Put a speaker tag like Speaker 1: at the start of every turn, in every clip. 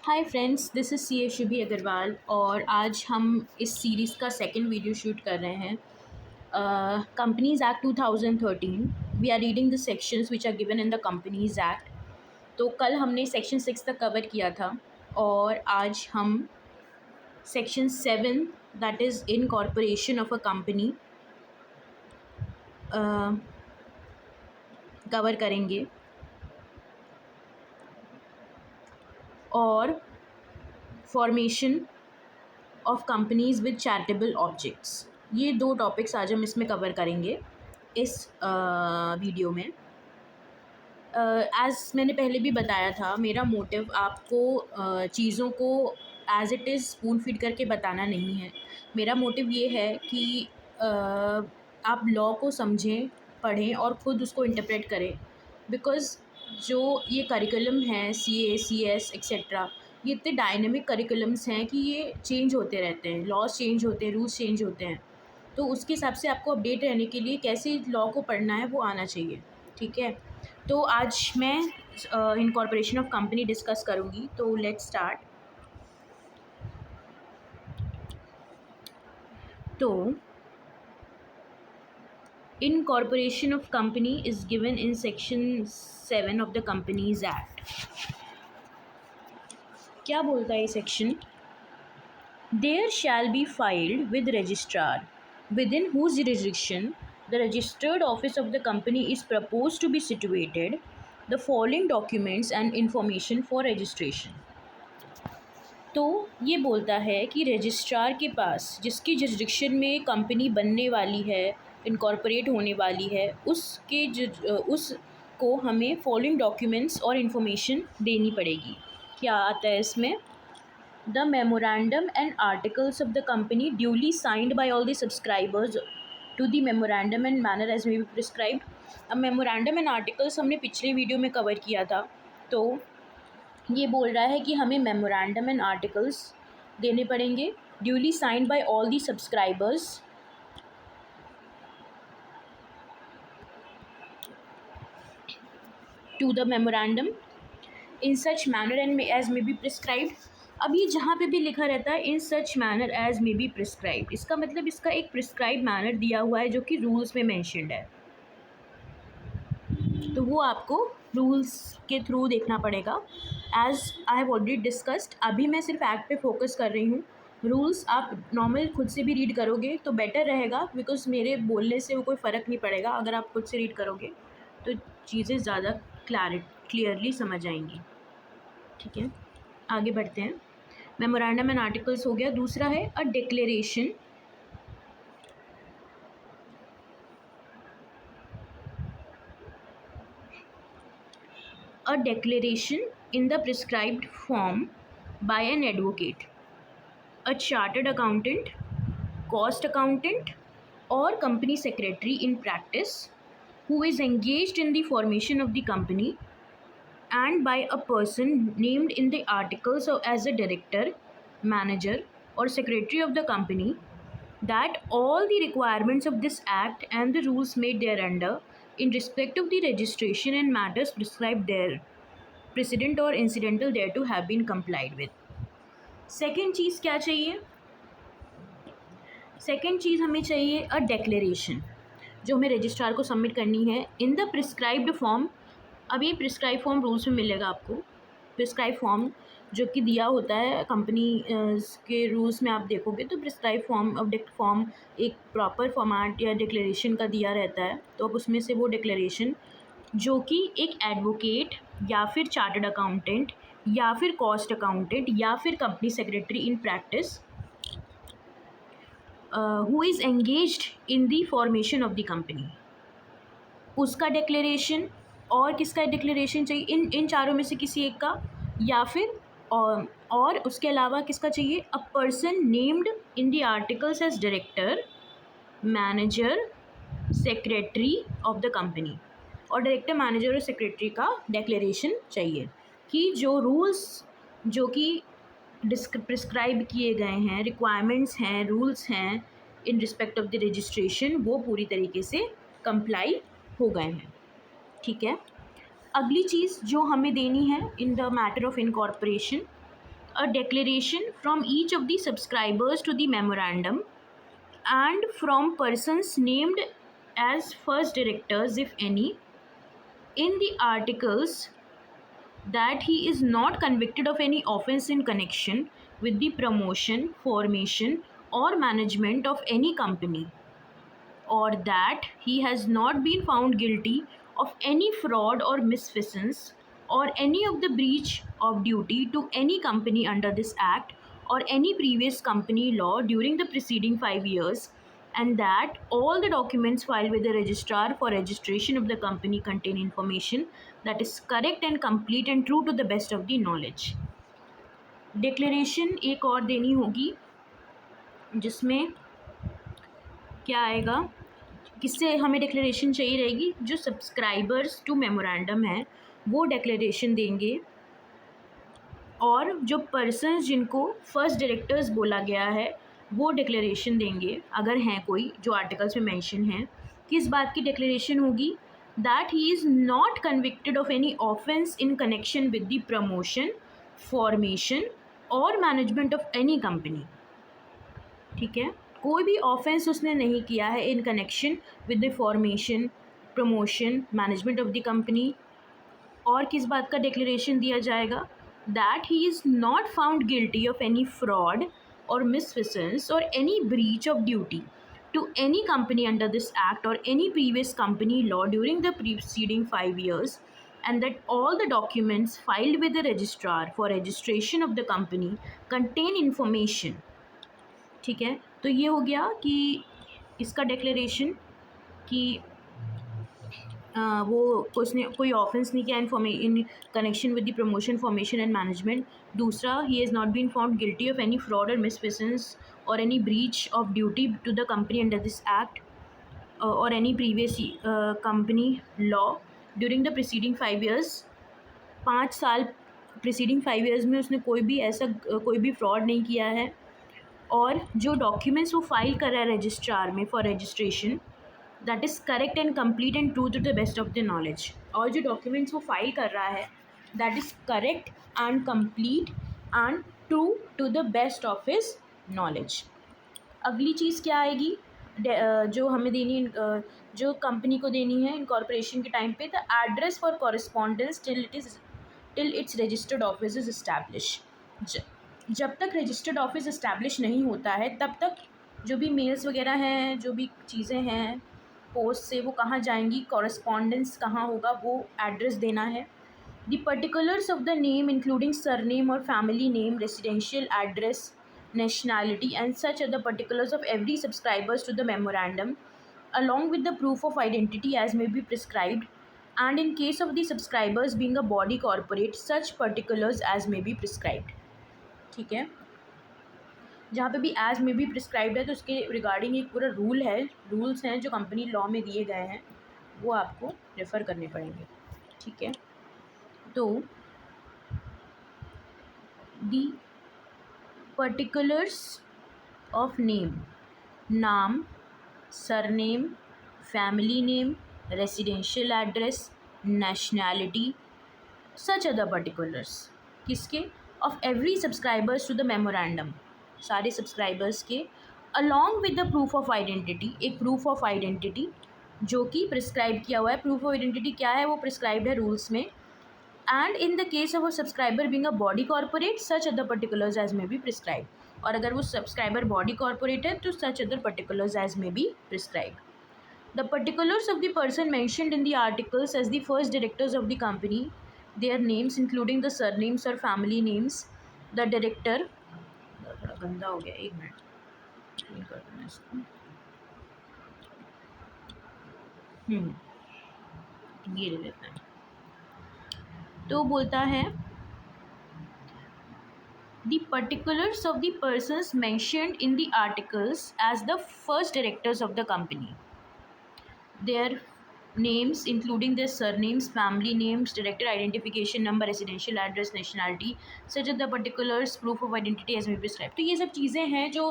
Speaker 1: Hi friends, this is C A Shubhi Agrawal और आज हम इस सीरीज़ का सेकंड वीडियो शूट कर रहे हैं। Companies act 2013 we are reading the sections which are given in the companies act. तो कल हमने सेक्शन 6 तक कवर किया था और आज हम section 7 that is incorporation of a company cover करेंगे और formation of companies with charitable objects. ये दो टॉपिक्स आज हम इसमें कवर करेंगे इस वीडियो में। एज़ मैंने पहले भी बताया था, मेरा मोटिव आपको चीज़ों को as it is spoon feed करके बताना नहीं है। मेरा मोटिव ये है कि आप लॉ को समझें, पढ़ें और ख़ुद उसको इंटरप्रेट करें। बिकॉज़ जो ये करिकुलम है CA, CS एक्सेट्रा, ये इतने डायनेमिक करिकुलम्स हैं कि ये चेंज होते रहते हैं, लॉज चेंज होते हैं, रूल्स चेंज होते हैं। तो उसके हिसाब से आपको अपडेट रहने के लिए कैसे लॉ को पढ़ना है वो आना चाहिए, ठीक है। तो आज मैं इनकॉर्पोरेशन ऑफ कंपनी डिस्कस करूँगी, तो लेट्स स्टार्ट। तो incorporation of company is given in section 7 of the companies act. क्या बोलता है ये section? There shall be filed with registrar within whose jurisdiction the registered office of the company is proposed to be situated the following documents and information for registration। तो ये बोलता है कि registrar के पास जिसकी जुरिडिक्शन में कंपनी बनने वाली है, इनकॉर्पोरेट होने वाली है, उसको हमें फॉलोइंग डॉक्यूमेंट्स और इन्फॉर्मेशन देनी पड़ेगी। क्या आता है इसमें? The memorandum and articles of the company duly signed by all the subscribers to the memorandum and manner as may be prescribed। अब memorandum and articles हमने पिछले वीडियो में कवर किया था, तो ये बोल रहा है कि हमें memorandum and articles देने पड़ेंगे duly signed by all the subscribers to the memorandum in such manner and as may be prescribed। अब ये जहाँ पे भी लिखा रहता है in such manner as may be prescribe, इसका मतलब इसका एक प्रिस्क्राइब मैनर दिया हुआ है जो कि रूल्स में मेंशन्ड है, तो वो आपको रूल्स के थ्रू देखना पड़ेगा। As I have already discussed, अभी मैं सिर्फ एक्ट पे फोकस कर रही हूँ। रूल्स आप नॉर्मल खुद से भी रीड करोगे तो बेटर रहेगा, बिकॉज मेरे बोलने से वो कोई फ़र्क नहीं पड़ेगा। अगर आप खुद से रीड करोगे तो चीज़ें ज़्यादा क्लियरली समझ आएंगी, ठीक है। आगे बढ़ते हैं। मेमोरेंडम एंड आर्टिकल्स हो गया। दूसरा है a declaration. A declaration in the prescribed form by an advocate, a chartered accountant, cost accountant or company secretary in practice who is engaged in the formation of the company and by a person named in the articles as a director, manager or secretary of the company, that all the requirements of this act and the rules made thereunder in respect of the registration and matters prescribed there precedent or incidental thereto have been complied with। Second चीज़ क्या चाहिए? Second चीज़ हमें चाहिए a declaration, जो हमें registrar को submit करनी है इन द प्रिस्क्राइब्ड फॉर्म। अब ये प्रिस्क्राइब फॉर्म रूल्स में मिलेगा आपको। प्रिस्क्राइब फॉर्म जो कि दिया होता है कंपनी के रूल्स में, आप देखोगे तो प्रिस्क्राइब फॉर्म एक प्रॉपर फॉर्मेट या डिक्लेरेशन का दिया रहता है। तो अब उसमें से वो डिक्लेरेशन जो कि एक एडवोकेट या फिर चार्टर्ड अकाउंटेंट या फिर कॉस्ट अकाउंटेंट या फिर company secretary in practice who is engaged in the formation of the company, उसका डिक्लेरेशन और किसका डिक्लेरेशन चाहिए? इन चारों में से किसी एक का, या फिर और उसके अलावा किसका चाहिए? A person named in the articles as director, manager, secretary of the company. और डायरेक्टर, मैनेजर और सेक्रेटरी का डिक्लेरेशन चाहिए कि जो रूल्स जो कि प्रिस्क्राइब किए गए हैं, रिक्वायरमेंट्स हैं, रूल्स हैं in respect of the registration, वो पूरी तरीके से कंप्लाई हो गए हैं, ठीक है। अगली चीज़ जो हमें देनी है इन the matter of incorporation, a declaration from each of the subscribers to the memorandum and from persons named as first directors, if any, in the articles, that he is not convicted of any offence in connection with the promotion, formation, or management of any company, or that he has not been found guilty of any fraud or misfeasance or any of the breach of duty to any company under this act or any previous company law during the preceding 5 years, and that all the documents filed with the registrar for registration of the company contain information that is correct and complete and true to the best of the knowledge. Declaration एक और देनी होगी जिसमें क्या आएगा, किससे हमें declaration चाहिए रहेगी, जो सब्सक्राइबर्स टू मेमोरेंडम है वो डिक्लेरेशन देंगे, और जो पर्सन्स जिनको फर्स्ट डायरेक्टर्स बोला गया है वो डिक्लेरेशन देंगे अगर हैं कोई, जो आर्टिकल्स में मेंशन हैं। किस बात की डिक्लेरेशन होगी, that he is not convicted of any offence in connection with the promotion, formation और मैनेजमेंट ऑफ एनी कंपनी। ठीक है, कोई भी ऑफेंस उसने नहीं किया है इन connection with the formation, promotion, management of the company. और किस बात का डिक्लेरेशन दिया जाएगा, that he is not found guilty of any fraud or मिसफिसेंस और any breach of duty to any company under this act or any previous company law during the preceding 5 years, and that all the documents filed with the registrar for registration of the company contain information। ठीक है, तो ये हो गया कि इसका declaration कि वो उसने कोई ऑफेंस नहीं किया in connection with the promotion, formation and management. दूसरा, he has not been found guilty of any fraud or misfeasance or any breach of duty to the company under this act or any previous company law during the preceding 5 years। 5 साल preceding 5 years में उसने कोई भी fraud नहीं किया है, और जो डॉक्यूमेंट्स वो फाइल कर रहा है रजिस्ट्रार में for registration, that is correct and complete and true to the best of the knowledge. और जो डॉक्यूमेंट्स वो फाइल कर रहा है that is correct and complete and true to the best of his knowledge. अगली चीज़ क्या आएगी, जो हमें देनी, जो कंपनी को देनी है इनकॉर्पोरेशन के टाइम पे, the address for correspondence till it's registered office is establish. जब तक रजिस्टर्ड ऑफिस इस्टेब्लिश नहीं होता है तब तक जो भी मेल्स वगैरह हैं, जो भी चीज़ें हैं पोस्ट से, वो कहाँ जाएंगी, कॉरेस्पॉन्डेंस कहाँ होगा, वो एड्रेस देना है। The particulars of the name including surname or family name, residential address, nationality and such other particulars of every subscribers to the memorandum, along with the proof of identity as may be prescribed, and in case of the subscribers being a body corporate, such particulars as may be prescribed। ठीक है, जहाँ पे भी as may be prescribed है तो उसके regarding एक पूरा रूल्स हैं जो कंपनी लॉ में दिए गए हैं, वो आपको रेफ़र करने पड़ेंगे। ठीक है, तो दी particulars of name, नाम, surname, family name, residential address, nationality, such other particulars, किसके, of every subscribers to the memorandum, सारे सब्सक्राइबर्स के, along with the proof of identity, एक प्रूफ ऑफ आइडेंटिटी जो कि प्रिस्क्राइब किया हुआ है। प्रूफ ऑफ आइडेंटिटी क्या है, वो प्रिस्क्राइब्ड है रूल्स में। And in the case of a subscriber being a body corporate, such other particulars as may be prescribe. और अगर वो सब्सक्राइबर बॉडी कॉर्पोरेट है तो such other particulars as may be prescribe. The particulars of the person mentioned in the articles as the first directors of the company, their names including the surnames और family names, the director, थोड़ा गंदा हो गया, एक minute clean कर देना इसको। ये ले लेते हैं। तो बोलता है the particulars of the persons mentioned in the articles as the first directors of the company, their names including their surnames, family names, director identification number, residential address, nationality, such other particulars, proof of identity as may be prescribed। तो ये सब चीज़ें हैं जो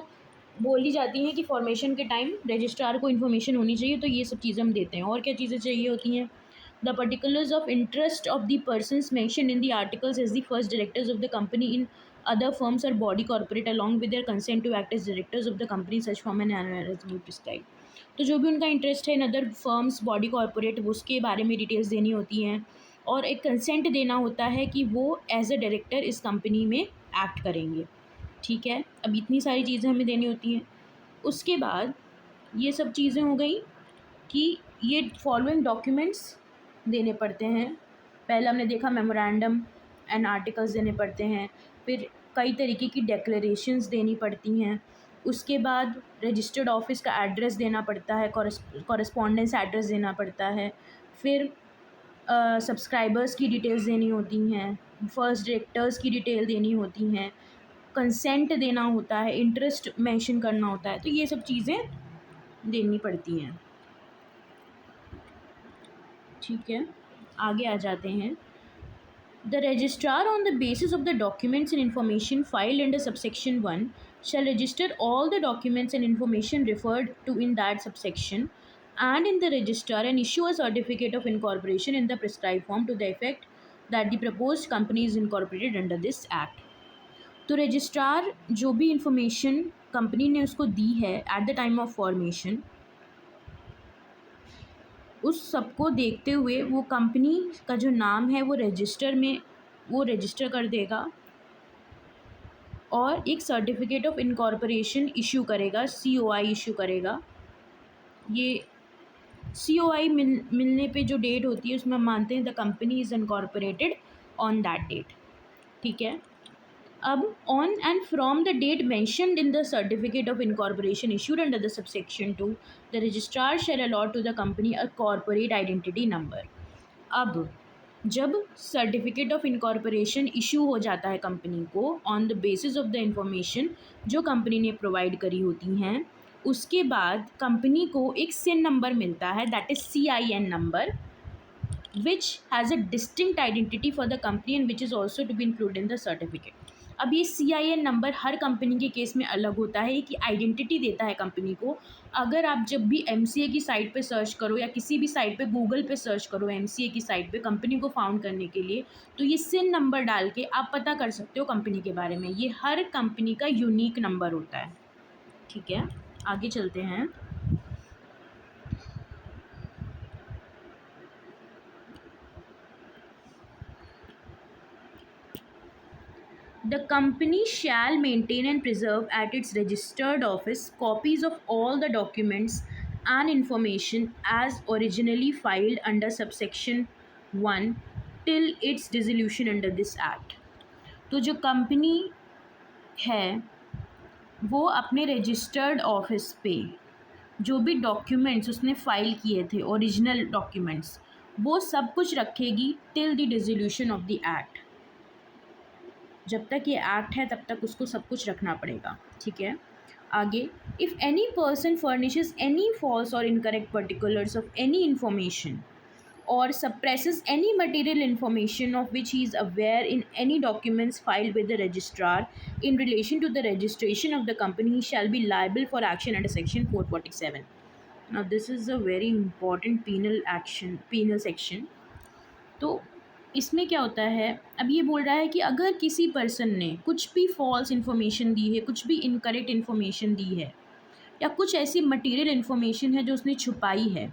Speaker 1: बोली जाती हैं कि फॉर्मेशन के टाइम रजिस्ट्रार को इन्फॉर्मेशन होनी चाहिए, तो ये सब चीज़ें हम देते हैं। और क्या चीज़ें चाहिए होती हैं, the particulars of interest of the persons mentioned in the articles as the first directors of the company in other firms or body corporate along with their consent to act as directors of the company such firm and as may prescribe. तो जो भी उनका interest है in other firms body corporate उसके बारे में details देनी होती हैं और एक कंसेंट देना होता है कि वो एज अ डायरेक्टर इस कंपनी में एक्ट करेंगे। ठीक है, अब इतनी सारी चीज़ें हमें देनी होती हैं। उसके बाद ये सब चीज़ें हो गई कि ये फॉलोइंग डॉक्यूमेंट्स देने पड़ते हैं। पहले हमने देखा मेमोरेंडम एंड आर्टिकल्स देने पड़ते हैं, फिर कई तरीके की डिक्लेरेशंस देनी पड़ती हैं। उसके बाद रजिस्टर्ड ऑफिस का एड्रेस देना पड़ता है, कॉरेस्पॉन्डेंस एड्रेस देना पड़ता है, फिर सब्सक्राइबर्स की डिटेल्स देनी होती हैं, फर्स्ट डायरेक्टर्स की डिटेल देनी होती हैं, कंसेंट देना होता है, इंटरेस्ट मेंशन करना होता है। तो ये सब चीज़ें देनी पड़ती हैं। ठीक है, आगे आ जाते हैं। The registrar on the basis of the documents and information filed under subsection 1 shall register all the documents and information referred to in that subsection and in the register and issue a certificate of incorporation in the prescribed form to the effect that the proposed company is incorporated under this act. तो registrar जो भी information company ने उसको दी है at the time of formation उस सबको देखते हुए वो कंपनी का जो नाम है वो रजिस्टर में वो रजिस्टर कर देगा और एक सर्टिफिकेट ऑफ इनकॉर्पोरेशन इशू करेगा, COI इशू करेगा। ये COI मिलने पे जो डेट होती है उसमें हम मानते हैं the company is incorporated on that date. ठीक है, अब on and from the date mentioned in the certificate of incorporation issued under the subsection 2, the registrar shall allot to the company a corporate identity number. अब जब certificate of incorporation issue हो जाता है company को on the basis of the information जो company ने provide करी होती हैं, उसके बाद कंपनी को एक सिन नंबर मिलता है that is CIN number which has a distinct identity for the company and which is also to be included in the certificate. अब ये CIN नंबर हर कंपनी के केस में अलग होता है कि आइडेंटिटी देता है कंपनी को। अगर आप जब भी MCA की साइट पे सर्च करो या किसी भी साइट पे गूगल पे सर्च करो MCA की साइट पे कंपनी को फाउंड करने के लिए, तो ये सिन नंबर डाल के आप पता कर सकते हो कंपनी के बारे में। ये हर कंपनी का यूनिक नंबर होता है। ठीक है, आगे चलते हैं। The company shall maintain and preserve at its registered office copies of all the documents and information as originally filed under subsection 1 till its dissolution under this act. तो जो कंपनी है वो अपने रजिस्टर्ड ऑफिस पे जो भी documents उसने file किए थे ओरिजिनल डॉक्यूमेंट्स वो सब कुछ रखेगी till the dissolution of the act. जब तक ये एक्ट है तब तक उसको सब कुछ रखना पड़ेगा। ठीक है, आगे if any person furnishes any false or incorrect particulars of any information or suppresses any material information of which he is aware in any documents filed with the registrar in relation to the registration of the company, he shall be liable for action under section 447. Now this is a very important penal section. तो इसमें क्या होता है, अब ये बोल रहा है कि अगर किसी पर्सन ने कुछ भी फॉल्स इन्फॉर्मेशन दी है, कुछ भी इनकरेक्ट इन्फॉर्मेशन दी है या कुछ ऐसी मटेरियल इन्फॉर्मेशन है जो उसने छुपाई है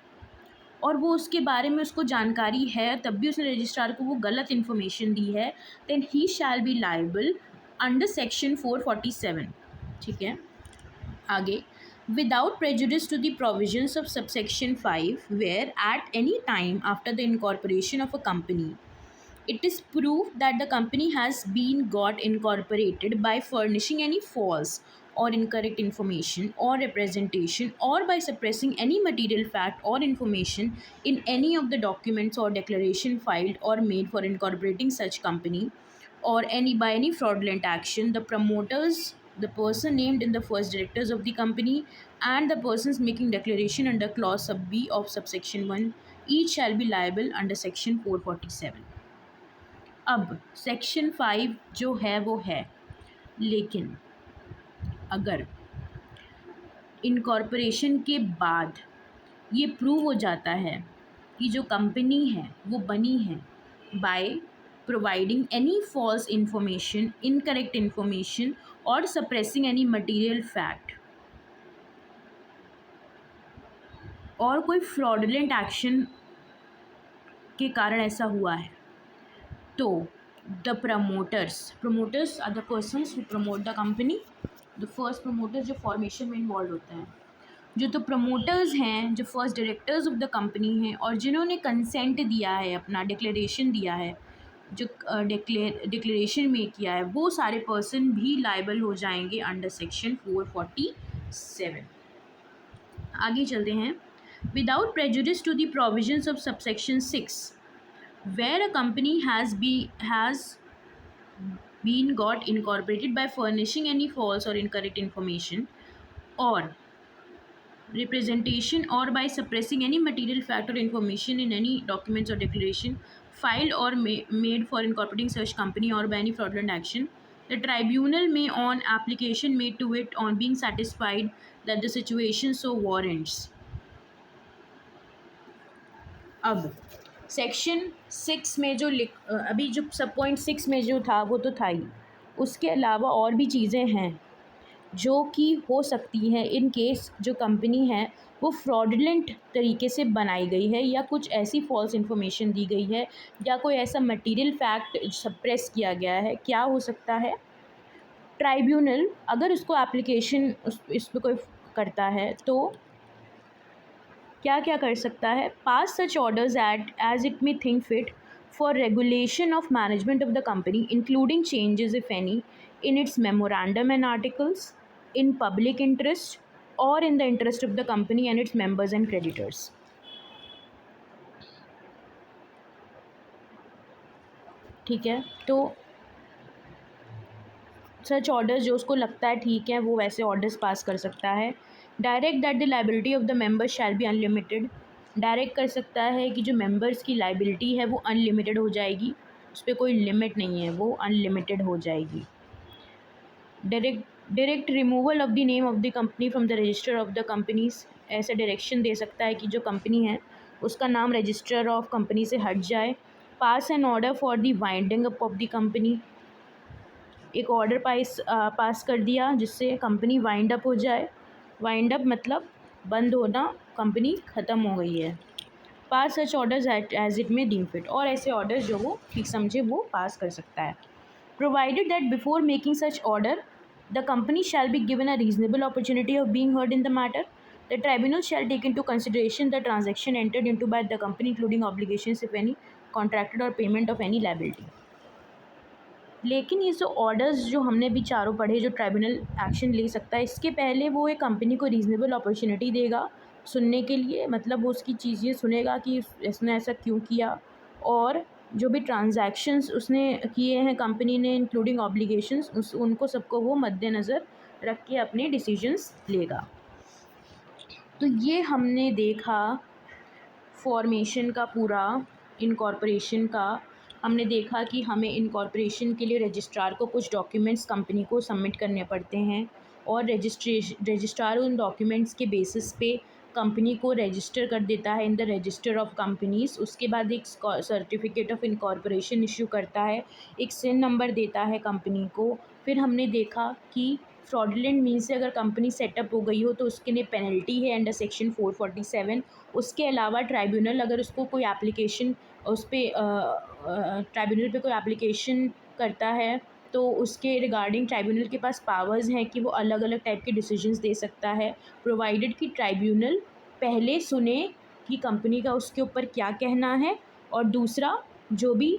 Speaker 1: और वो उसके बारे में उसको जानकारी है तब भी उसने रजिस्ट्रार को वो गलत इन्फॉर्मेशन दी है, then he shall be liable under section 447। ठीक है, आगे without prejudice to the provisions of subsection 5 where at any time after the incorporation of a company it is proof that the company has been got incorporated by furnishing any false or incorrect information or representation or by suppressing any material fact or information in any of the documents or declaration filed or made for incorporating such company or by any fraudulent action, the promoters, the person named in the first directors of the company and the persons making declaration under clause sub B of subsection 1 each shall be liable under section 447. अब section 5 जो है वो है, लेकिन अगर incorporation के बाद ये प्रूव हो जाता है कि जो कंपनी है वो बनी है by providing any false information, incorrect information और सप्रेसिंग एनी मटेरियल फैक्ट, और कोई फ्रॉडुलेंट एक्शन के कारण ऐसा हुआ है तो the promoters are the persons who promote the company. The first promoter जो फॉर्मेशन में इन्वॉल्व होते हैं, जो तो प्रमोटर्स हैं, जो first directors of the company हैं और जिन्होंने कंसेंट दिया है, अपना डिक्लेरेशन दिया है, जो डिक्लेरेशन में किया है, वो सारे पर्सन भी लाइबल हो जाएंगे अंडर सेक्शन 447। आगे चलते हैं। Without prejudice to the provisions of subsection 6, where a company has been got incorporated by furnishing any false or incorrect information or representation or by suppressing any material fact or information in any documents or declaration filed or made for incorporating such company or by any fraudulent action, the tribunal may on application made to it on being satisfied that the situation so warrants। अब section 6 में जो अभी जो सब point 6 में जो था वो तो था ही, उसके अलावा और भी चीज़ें हैं जो कि हो सकती हैं इन केस जो कंपनी है वो फ्रॉडुलेंट तरीके से बनाई गई है या कुछ ऐसी फॉल्स इन्फॉर्मेशन दी गई है या कोई ऐसा मटेरियल फैक्ट सप्रेस किया गया है। क्या हो सकता है? ट्राइब्यूनल अगर उसको एप्लीकेशन इस पर कोई करता है तो क्या क्या कर सकता है? Pass such orders as it may think fit for regulation of management of the company including changes if any in its memorandum and articles in public interest or in the interest of the company and its members and creditors. ठीक है, तो सच orders जो उसको लगता है ठीक है वो वैसे ऑर्डर्स पास कर सकता है। Direct that the liability of the members shall be unlimited, direct कर सकता है कि जो मेंबर्स की लाइबिलिटी है वो अनलिमिटेड हो जाएगी, उस पर कोई लिमिट नहीं है, वो अनलिमिटेड हो जाएगी। Direct removal of the name of the company from the register of the companies, ऐसे डायरेक्शन दे सकता है कि जो कंपनी है उसका नाम रजिस्टर ऑफ कंपनी से हट जाए। Pass an order for the winding up of the company, एक ऑर्डर पास कर दिया जिससे कंपनी वाइंड अप हो जाए। वाइंड अप मतलब बंद होना, कंपनी ख़त्म हो गई है। Pass such orders as it में डीम फिट, और ऐसे ऑर्डर्स जो वो ठीक समझे वो पास कर सकता है। Provided that before making such order the company shall be given a reasonable opportunity of being heard in the matter, the tribunal shall take into consideration the transaction entered into by the company including obligations if any contracted और payment of any liability. लेकिन ये जो orders जो हमने भी चारों पढ़े जो ट्राइब्यूनल एक्शन ले सकता है, इसके पहले वो एक कंपनी को रीज़नेबल अपॉर्चुनिटी देगा सुनने के लिए, मतलब वो उसकी चीज़ें सुनेगा कि इसने ऐसा क्यों किया, और जो भी ट्रांजैक्शंस उसने किए हैं कंपनी ने इंक्लूडिंग ऑब्लिगेशंस उनको सबको वो मद्देनज़र रख के अपने डिसीजंस लेगा। तो ये हमने देखा फॉर्मेशन का पूरा, इनकॉर्पोरेशन का। हमने देखा कि हमें इनकॉर्पोरेशन के लिए रजिस्ट्रार को कुछ डॉक्यूमेंट्स कंपनी को सबमिट करने पड़ते हैं और रजिस्ट्रार उन डॉक्यूमेंट्स के बेसिस पे कंपनी को रजिस्टर कर देता है in the register of companies. उसके बाद एक सर्टिफिकेट ऑफ इनकॉर्पोरेशन इशू करता है, एक सिन नंबर देता है कंपनी को। फिर हमने देखा कि फ्रॉडुलेंट मीन से अगर कंपनी सेटअप हो गई हो तो उसके लिए पेनल्टी है अंडर सेक्शन 447। उसके अलावा ट्राइब्यूनल अगर उसको कोई एप्लीकेशन उस पर ट्राइब्यूनल पे कोई एप्लीकेशन करता है तो उसके रिगार्डिंग ट्राइब्यूनल के पास पावर्स हैं कि वो अलग अलग टाइप के डिसीजंस दे सकता है, प्रोवाइडेड कि ट्राइब्यूनल पहले सुने कि कंपनी का उसके ऊपर क्या कहना है, और दूसरा जो भी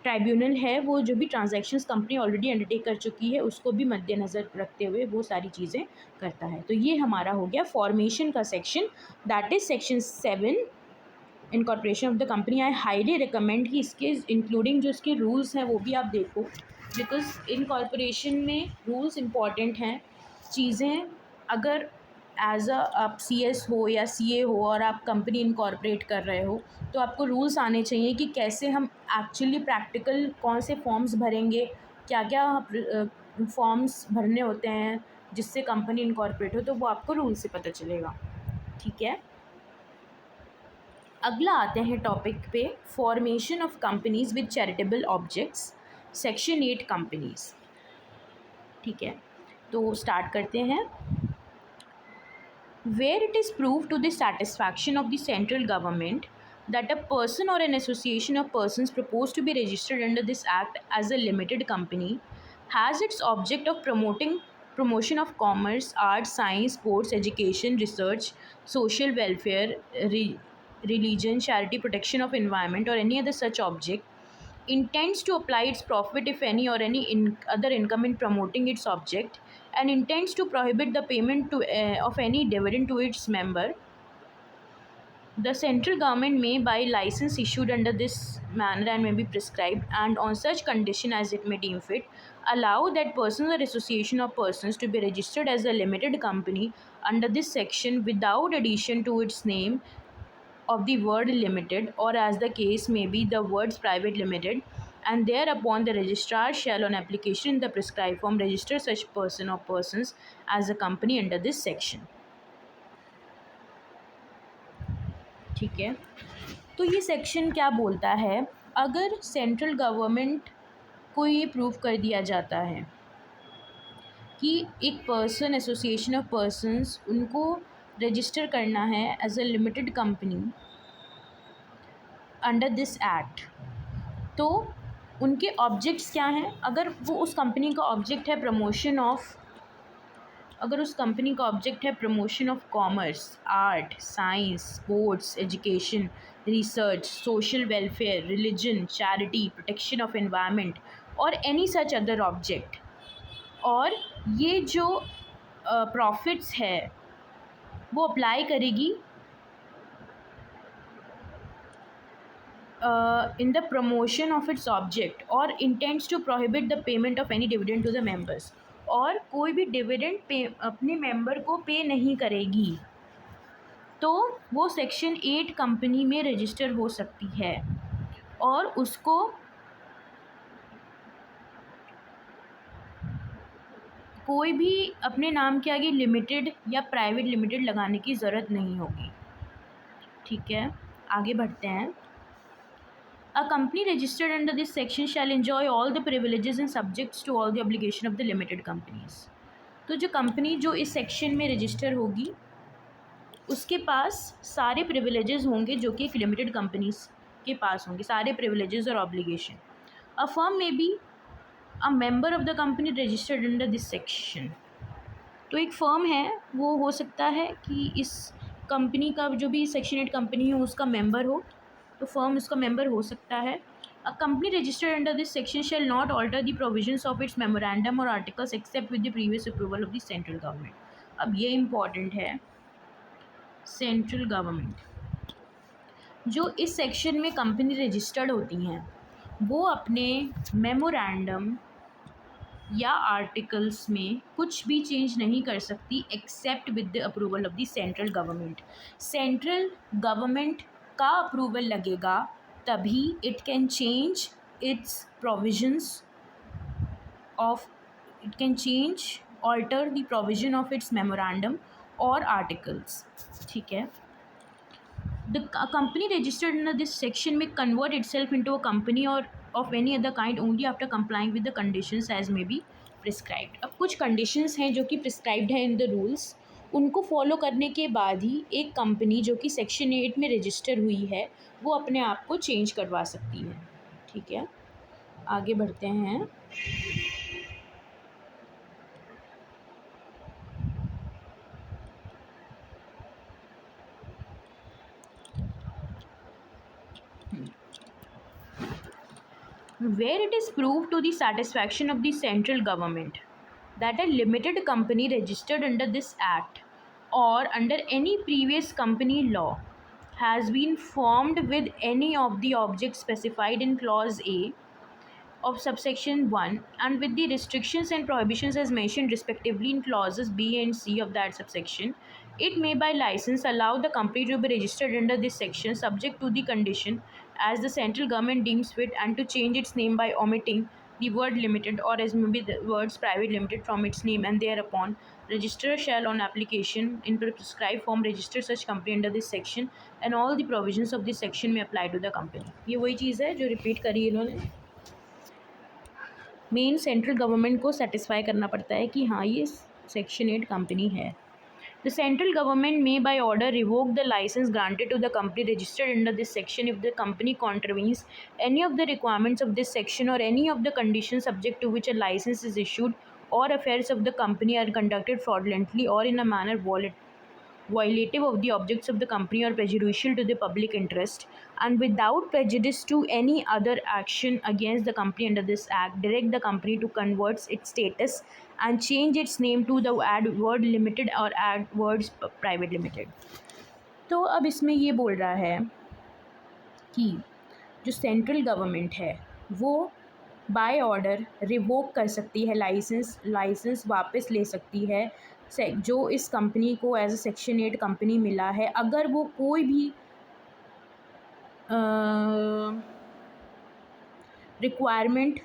Speaker 1: ट्राइब्यूनल है वो जो भी ट्रांजैक्शंस कंपनी ऑलरेडी अंडरटेक कर चुकी है उसको भी मद्देनज़र रखते हुए वो सारी चीज़ें करता है। तो ये हमारा हो गया फॉर्मेशन का section, that is section 7 incorporation of the company. I highly recommend कि इसके इंक्लूडिंग जो इसके रूल्स हैं वो भी आप देखो, बिकॉज इनकॉर्पोरेशन में रूल्स इम्पॉर्टेंट हैं। चीज़ें अगर एज आप CS हो या CA हो और आप कंपनी इनकॉर्पोरेट कर रहे हो तो आपको रूल्स आने चाहिए कि कैसे हम एक्चुअली प्रैक्टिकल कौन से फॉर्म्स भरेंगे, क्या क्या फॉर्म्स भरने होते हैं जिससे कंपनी इनकॉर्पोरेट हो, तो वो आपको रूल से पता चलेगा। ठीक है। अगला आते हैं टॉपिक पे, formation of companies with charitable objects, section 8 companies. ठीक है, तो स्टार्ट करते हैं। Where it is proved to the satisfaction of the central government that a person or an association of persons proposed to be registered under this act as a limited company has its object of promotion of commerce, art, science, sports, education, research, social welfare, religion, charity, protection of environment, or any other such object, intends to apply its profit, if any, or any other income in promoting its object, and intends to prohibit the payment of any dividend to its member, the central government may, by license issued under this manner and may be prescribed, and on such condition as it may deem fit, allow that persons or association of persons to be registered as a limited company under this section without addition to its name of the word limited, or as the case may be the words private limited, and thereupon the registrar shall on application in the prescribed form register such person or persons as a company under this section। ठीक है, तो ये section क्या बोलता है, अगर central government को ये प्रूव कर दिया जाता है कि एक पर्सन, एसोसिएशन ऑफ पर्सन्स, उनको रजिस्टर करना है as a limited company under this act, तो उनके ऑब्जेक्ट्स क्या हैं। अगर वो उस कंपनी का ऑब्जेक्ट है प्रमोशन ऑफ, अगर उस कंपनी का ऑब्जेक्ट है promotion of commerce, art, science, sports, education, research, social welfare, religion, charity, protection of environment, और एनी सच अदर ऑब्जेक्ट, और ये जो प्रॉफिट्स है वो अप्लाई करेगी in the promotion of its object, or intends to prohibit the payment of any dividend to the members, और कोई भी डिविडेंड पे अपने मेंबर को पे नहीं करेगी, तो वो सेक्शन 8 कंपनी में रजिस्टर हो सकती है, और उसको कोई भी अपने नाम के आगे लिमिटेड या प्राइवेट लिमिटेड लगाने की ज़रूरत नहीं होगी। ठीक है, आगे बढ़ते हैं। A company registered under this section shall enjoy all the privileges and subjects to all the obligation of the limited companies। तो जो कंपनी जो इस सेक्शन में रजिस्टर होगी उसके पास सारे प्रिविलेजेस होंगे जो कि एक लिमिटेड कंपनीज के पास होंगे, सारे प्रिविलेजेस और ऑब्लिगेशन। अ फर्म में be a member of the company registered under this section. तो एक फर्म है वो हो सकता है कि इस कंपनी का जो भी सेक्शन 8 कंपनी है उसका मेंबर हो, तो फर्म उसका मेंबर हो सकता है। A company registered under this section shall not alter the provisions of its memorandum और articles except with the previous approval of the central government. अब ये इम्पॉर्टेंट है, सेंट्रल गवर्नमेंट जो इस सेक्शन में कंपनी रजिस्टर्ड होती हैं वो अपने मेमोरेंडम या आर्टिकल्स में कुछ भी चेंज नहीं कर सकती except with the approval of the central government. Central government का अप्रूवल लगेगा तभी it can change its provisions of, it can change alter the provision of its memorandum और आर्टिकल्स। ठीक है, the company registered under this section may convert itself into a company or of any other kind only after complying with the conditions as may be prescribed। अब कुछ conditions हैं जो कि prescribed है in the rules, उनको follow करने के बाद ही एक कंपनी जो कि सेक्शन 8 में रजिस्टर हुई है वो अपने आप को चेंज करवा सकती है। ठीक है, आगे बढ़ते हैं। Where it is proved to the satisfaction of the central government that a limited company registered under this act or under any previous company law has been formed with any of the objects specified in clause A of subsection 1 and with the restrictions and prohibitions as mentioned respectively in clauses B and C of that subsection, it may by license allow the company to be registered under this section subject to the condition as the central government deems fit and to change its name by omitting the word limited or as may be the words private limited from its name, and thereupon registrar shall on application in prescribed form register such company under this section and all the provisions of this section may apply to the company. ये वही चीज़ है जो repeat करी इन्होंने। Main central government को satisfy करना पड़ता है कि हाँ ये सेक्शन 8 कंपनी है। The central government may by order revoke the license granted to the company registered under this section if the company contravenes any of the requirements of this section or any of the conditions subject to which a license is issued, or affairs of the company are conducted fraudulently or in a manner violative of the objects of the company or prejudicial to the public interest, and without prejudice to any other action against the company under this act, direct the company to convert its status and change its name to the add word limited or add words private limited। तो अब इसमें ये बोल रहा है कि जो central government है वो बाय ऑर्डर रिवोक कर सकती है लाइसेंस वापस ले सकती है जो इस कंपनी को एज अ सेक्शन 8 कंपनी मिला है, अगर वो कोई भी रिक्वायरमेंट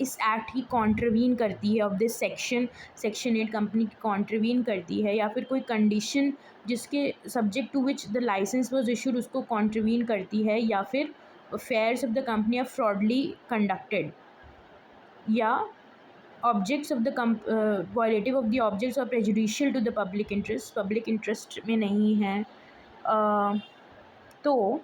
Speaker 1: इस एक्ट की कॉन्ट्रवीन करती है ऑफ दिस सेक्शन 8 कंपनी की कॉन्ट्रवीन करती है, या फिर कोई कंडीशन जिसके subject to which the licence was issued उसको कॉन्ट्रवीन करती है, या फिर affairs of the company are fraudulently conducted, या objects of the violative of the objects or prejudicial to the public interest में नहीं है, तो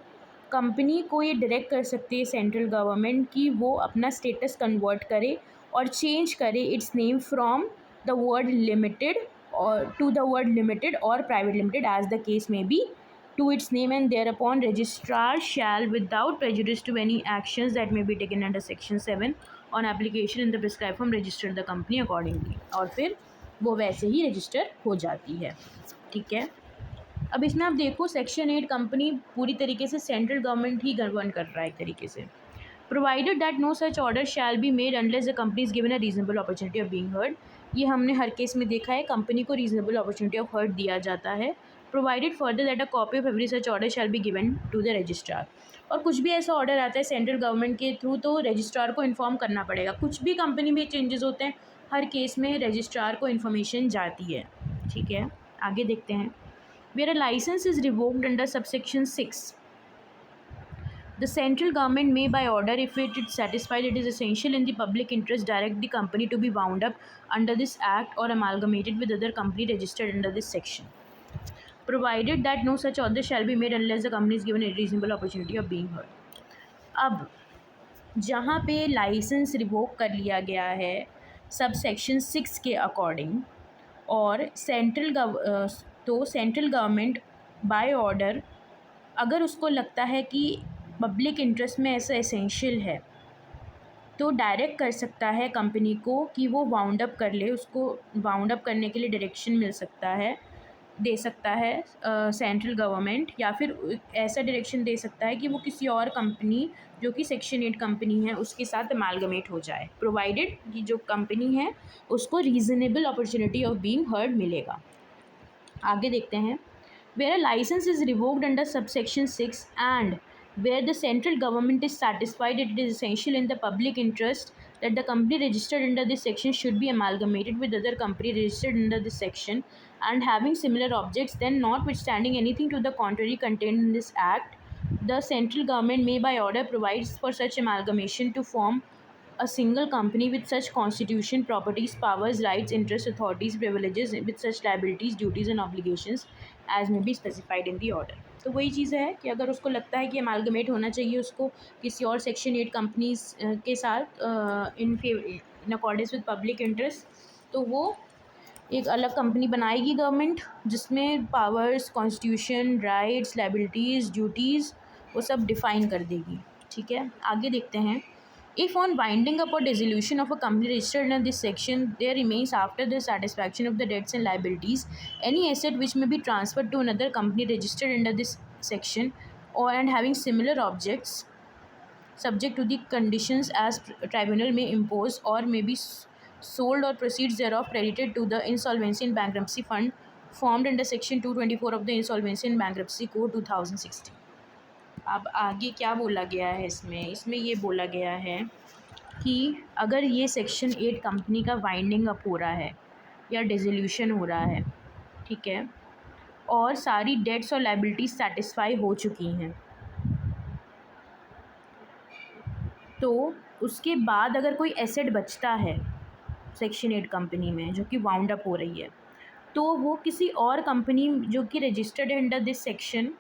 Speaker 1: कंपनी को ये डायरेक्ट कर सकती है सेंट्रल गवर्नमेंट कि वो अपना स्टेटस कन्वर्ट करे और चेंज करे its name from the word limited और टू द वर्ड लिमिटेड और private limited as the case may be to its name, and thereupon registrar shall without prejudice to any actions that may be taken under section 7 on application in the prescribed form register the company accordingly, और फिर वो वैसे ही register हो जाती है। ठीक है, अब इसमें आप देखो सेक्शन 8 कंपनी पूरी तरीके से सेंट्रल गवर्नमेंट ही गवर्न कर रहा है एक तरीके से। Provided that no such order shall be made unless the company is given a reasonable opportunity of being heard. ये हमने हर केस में देखा है, कंपनी को रीजनेबल अपॉर्चुनिटी ऑफ हर्ड दिया जाता है। Provided further that a copy of every such order shall be given to the registrar. और कुछ भी ऐसा ऑर्डर आता है सेंट्रल गवर्नमेंट के थ्रू तो रजिस्ट्रार को इन्फॉर्म करना पड़ेगा। कुछ भी कंपनी में चेंजेस होते हैं हर केस में रजिस्ट्रार को इन्फॉर्मेशन जाती है। ठीक है, आगे देखते हैं। Where a license is revoked under subsection 6, the central government may by order, if it is satisfied it is essential in the public interest, direct the company to be wound up under this act or amalgamated with other company registered under this section, provided that no such order shall be made unless the company is given a reasonable opportunity of being heard। अब जहाँ पे licence revoke कर लिया गया है sub section 6 के according, और central government by order अगर उसको लगता है कि पब्लिक इंटरेस्ट में ऐसा एसेंशियल है तो डायरेक्ट कर सकता है कंपनी को कि वो वाउंड अप कर ले, उसको वाउंड अप करने के लिए डायरेक्शन दे सकता है सेंट्रल गवर्नमेंट, या फिर ऐसा डायरेक्शन दे सकता है कि वो किसी और कंपनी जो कि सेक्शन 8 कंपनी है उसके साथ अमालगमेट हो जाए, प्रोवाइडेड कि जो कंपनी है उसको reasonable opportunity of being heard मिलेगा। आगे देखते हैं। Where a licence is revoked under subsection 6 and where the central government is satisfied it is essential in the public interest that the company registered under this section should be amalgamated with other company registered under this section and having similar objects, then notwithstanding anything to the contrary contained in this act, the central government may by order provides for such amalgamation to form a single company with such constitution, properties, powers, rights, interests, authorities, privileges, with such liabilities, duties and obligations as may be specified in the order। तो वही चीज़ है कि अगर उसको लगता है कि amalgamate होना चाहिए उसको किसी और सेक्शन 8 कंपनीज के साथ in accordance with public interest, तो वो एक अलग कंपनी बनाएगी गवर्नमेंट जिसमें powers, constitution, rights, liabilities, duties वो सब डिफ़ाइन कर देगी। ठीक है, आगे देखते हैं। If on winding up or dissolution of a company registered under this section there remains after the satisfaction of the debts and liabilities any asset which may be transferred to another company registered under this section or and having similar objects subject to the conditions as tribunal may impose or may be sold or proceeds thereof credited to the insolvency and bankruptcy fund formed under section 224 of the Insolvency and Bankruptcy Code 2016। अब आगे क्या बोला गया है इसमें ये बोला गया है कि अगर ये सेक्शन 8 कंपनी का वाइंडिंग अप हो रहा है या डिसोल्यूशन हो रहा है, ठीक है, और सारी डेट्स और लायबिलिटीज़ सेटिस्फाई हो चुकी हैं, तो उसके बाद अगर कोई एसेट बचता है सेक्शन 8 कंपनी में जो कि वाउंड अप हो रही है, तो वो किसी और कंपनी जो कि रजिस्टर्ड है अंडर दिस सेक्शन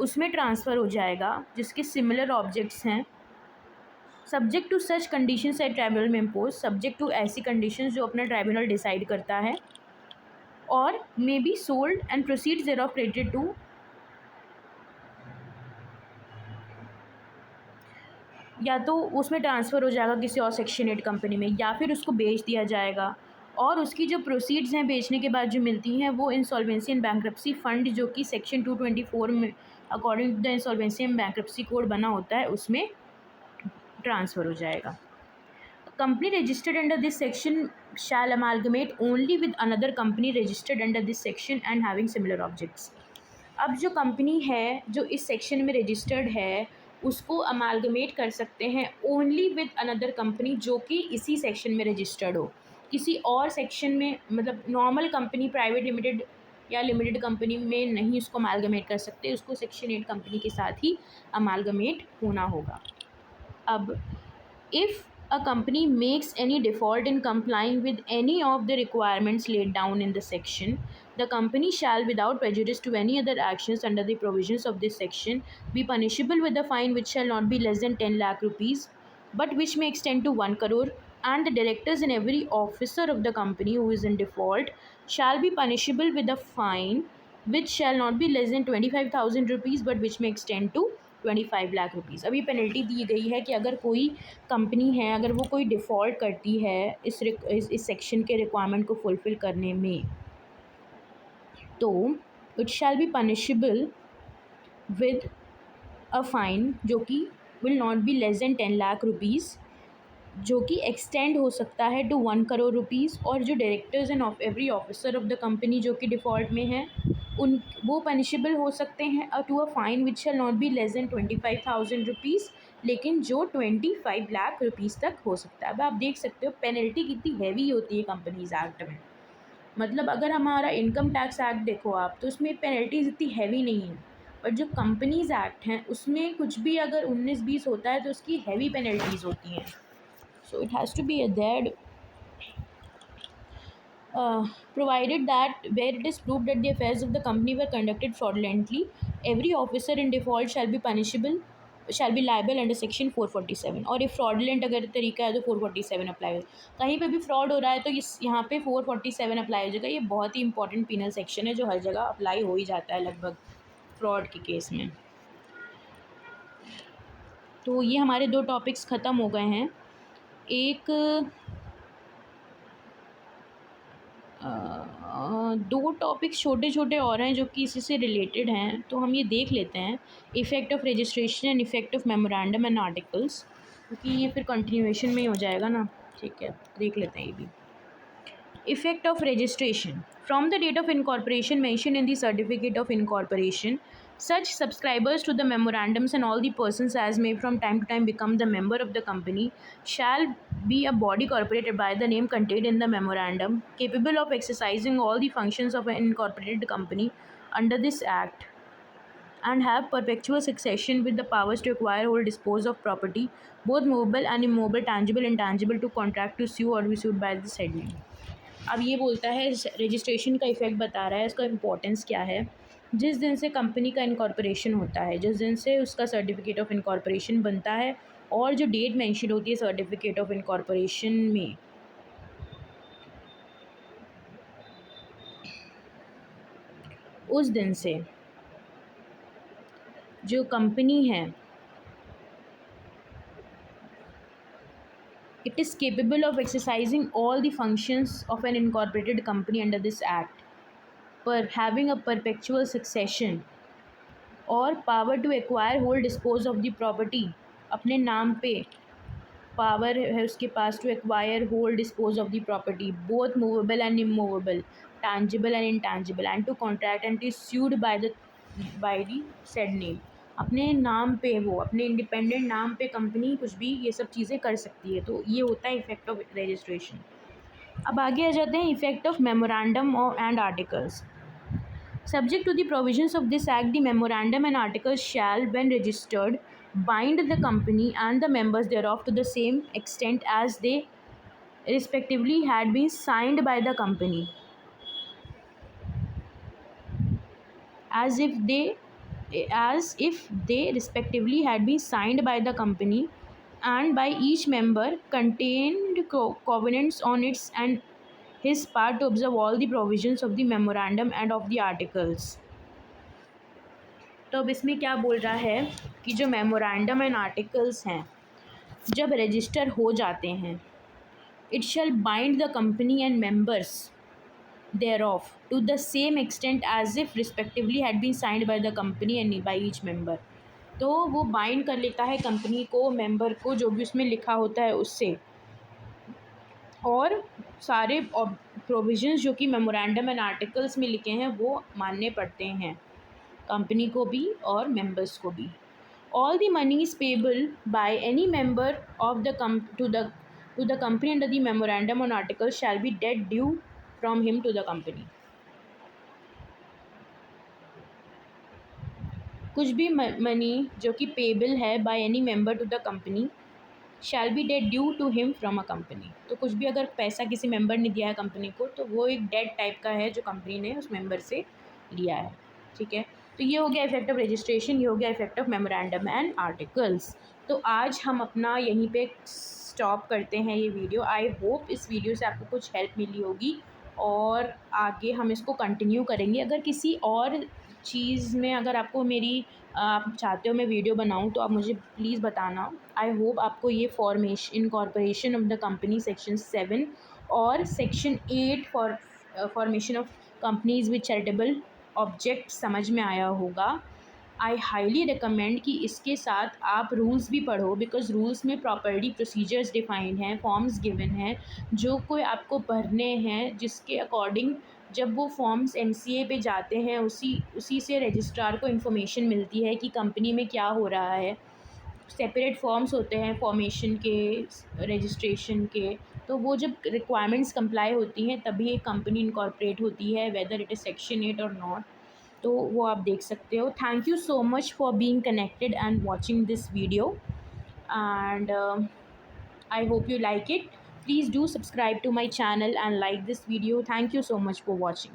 Speaker 1: उसमें ट्रांसफ़र हो जाएगा जिसके सिमिलर ऑब्जेक्ट्स हैं, subject to such conditions at tribunal में इम्पोज, सब्जेक्ट टू ऐसी कंडीशंस जो अपना ट्राइब्यूनल डिसाइड करता है, or may be sold and proceeds thereof credited to, या तो उसमें ट्रांसफ़र हो जाएगा किसी और सेक्शन 8 कंपनी में, या फिर उसको बेच दिया जाएगा, और उसकी जो प्रोसीड्स हैं बेचने के बाद जो मिलती हैं वो इंसॉल्वेंसी एंड बैंक्रप्सी फंड जो कि सेक्शन 224 में according to the insolvency and bankruptcy code बना होता है उसमें ट्रांसफ़र हो जाएगा। Company registered under this section shall amalgamate only with another company registered under this section and having similar objects. अब जो कंपनी है जो इस सेक्शन में रजिस्टर्ड है उसको अमालगमेट कर सकते हैं ओनली विद अनदर कंपनी जो कि इसी सेक्शन में रजिस्टर्ड हो, किसी और सेक्शन में, मतलब नॉर्मल कंपनी प्राइवेट लिमिटेड या लिमिटेड कंपनी में नहीं उसको अमालगमेट कर सकते, उसको सेक्शन 8 कंपनी के साथ ही अमालगमेट होना होगा। अब if a company makes any default in complying with any of the requirements laid down in the section, the company shall, without prejudice to any other actions under the provisions of this section, be punishable with a fine which shall not be less than 10 lakh rupees, but which may extend to 1 crore, and the directors and every officer of the company who is in default shall be punishable with a fine which shall not be less than 25,000 rupees, but which may extend to 25 lakh rupees. अभी penalty दी गई है कि अगर कोई company है, अगर वो कोई डिफ़ॉल्ट करती है इस सेक्शन के रिक्वायरमेंट को फुलफ़िल करने में, तो it shall be punishable with a fine जो कि will not be less then 10 lakh rupees, जो कि एक्सटेंड हो सकता है टू 1 करोड़ रुपीज़, और जो directors and every officer of the company जो कि डिफ़ॉल्ट में है उन वो पनिशेबल हो सकते हैं to a fine which shall not be less than 25,000 rupees, लेकिन जो 25 लाख रुपीज़ तक हो सकता है। अब आप देख सकते हो पेनल्टी कितनी हैवी होती है कंपनीज एक्ट में, मतलब अगर हमारा इनकम टैक्स एक्ट देखो आप तो उसमें पेनल्टीज इतनी हैवी नहीं है, बट जो कंपनीज एक्ट हैं उसमें कुछ भी अगर 19-20 होता है तो उसकी हैवी पेनल्टीज़ होती हैं। So it has to be adhered, provided that where it is proved that the affairs of the company were conducted fraudulently, every officer in default shall be liable under section 447, और if fraudulent अगर तरीका है तो 447 apply हो, कहीं पे भी fraud हो रहा है तो इस यहाँ पे 447 अप्लाई हो जाएगा। ये बहुत ही इंपॉर्टेंट पीनल सेक्शन है जो हर जगह अप्लाई हो ही जाता है लगभग फ्रॉड के केस में। तो ये हमारे 2 टॉपिक्स ख़त्म हो गए हैं। एक 2 टॉपिक्स छोटे छोटे और हैं जो कि इसी से रिलेटेड हैं, तो हम ये देख लेते हैं, effect of registration and effect of memorandum and articles, क्योंकि ये फिर कंटिन्यूएशन में ही हो जाएगा ना। ठीक है, देख लेते हैं ये भी। Effect of registration. From the date of incorporation mentioned in the certificate of incorporation, such subscribers to the memorandums and all the persons as may from time to time become the member of the company shall be a body corporated by the name contained in the memorandum, capable of exercising all the functions of an incorporated company under this act, and have perpetual succession with the powers to acquire, hold, dispose of property, both movable and immovable, tangible, intangible, to contract, to sue or be sued by the said name. अब ये बोलता है registration का effect बता रहा है, इसका importance क्या है। जिस दिन से कंपनी का इनकॉर्पोरेशन होता है, जिस दिन से उसका सर्टिफिकेट ऑफ इनकॉर्पोरेशन बनता है, और जो डेट मेंशन होती है सर्टिफिकेट ऑफ इनकॉर्पोरेशन में, उस दिन से जो कंपनी है it is capable of exercising all the functions of an incorporated company under this act, per having a perpetual succession और power to acquire, hold, dispose of the property, अपने नाम पे पावर है उसके पास, to acquire, hold, dispose of the property, both movable and immovable, tangible and intangible, and to contract and to sued by the said name. अपने नाम पे, वो अपने इंडिपेंडेंट नाम पे कंपनी कुछ भी ये सब चीज़ें कर सकती है। तो ये होता है इफ़ेक्ट ऑफ रजिस्ट्रेशन। अब आगे आ जाते हैं effect of memorandum and articles. Subject to the provisions of this Act, the memorandum and articles shall, when registered, bind the company and the members thereof to the same extent as they respectively had been signed by the company, as if they respectively had been signed by the company, and by each member contained covenants on its and his part to observe all the provisions of the memorandum and of the articles. तो अब इसमें क्या बोल रहा है कि जो memorandum and articles हैं जब रजिस्टर हो जाते हैं, it shall bind the company and members thereof to the same extent as if respectively had been signed by the company and by each member. तो वो बाइंड कर लेता है कंपनी को, मेंबर को, जो भी उसमें लिखा होता है उससे, और सारे प्रोविजंस जो कि मेमोरेंडम एंड आर्टिकल्स में लिखे हैं वो मानने पड़ते हैं कंपनी को भी और मेंबर्स को भी। All the monies payable by any member of the to the company under the memorandum on articles shall be debt due from him to the company. कुछ भी मनी जो कि पेबल है by any member to the company shall be debt due to him from a company. तो कुछ भी अगर पैसा किसी मेंबर ने दिया है कंपनी को तो वो एक डेट टाइप का है जो कंपनी ने उस मेंबर से लिया है। ठीक है, तो ये हो गया इफेक्ट ऑफ रजिस्ट्रेशन, ये हो गया effect of memorandum and articles. तो आज हम अपना यहीं पे स्टॉप करते हैं ये वीडियो। आई होप इस वीडियो से आपको कुछ हेल्प मिली होगी और आगे हम इसको कंटिन्यू करेंगे। अगर किसी और चीज़ में अगर आपको मेरी आप चाहते हो मैं वीडियो बनाऊं तो आप मुझे प्लीज़ बताना। आई होप आपको ये incorporation of the company section 7 और section 8 formation of companies with charitable object समझ में आया होगा। आई हाईली रिकमेंड कि इसके साथ आप रूल्स भी पढ़ो, बिकॉज रूल्स में प्रॉपर्टी प्रोसीजर्स डिफाइंड हैं, फॉर्म्स गिवन हैं जो कोई आपको भरने हैं, जिसके अकॉर्डिंग जब वो फॉर्म्स एमसीए पे जाते हैं उसी से रजिस्ट्रार को इन्फॉर्मेशन मिलती है कि कंपनी में क्या हो रहा है। सेपरेट फॉर्म्स होते हैं फॉर्मेशन के, रजिस्ट्रेशन के, तो वो जब रिक्वायरमेंट्स कंप्लाई होती हैं तभी एक कंपनी इनकॉर्पोरेट होती है, वेदर इट इज़ सेक्शन 8 और नॉट। तो वो आप देख सकते हो। Thank you so much for being connected and watching this video and I hope you like it. Please do subscribe to my channel and like this video. Thank you so much for watching.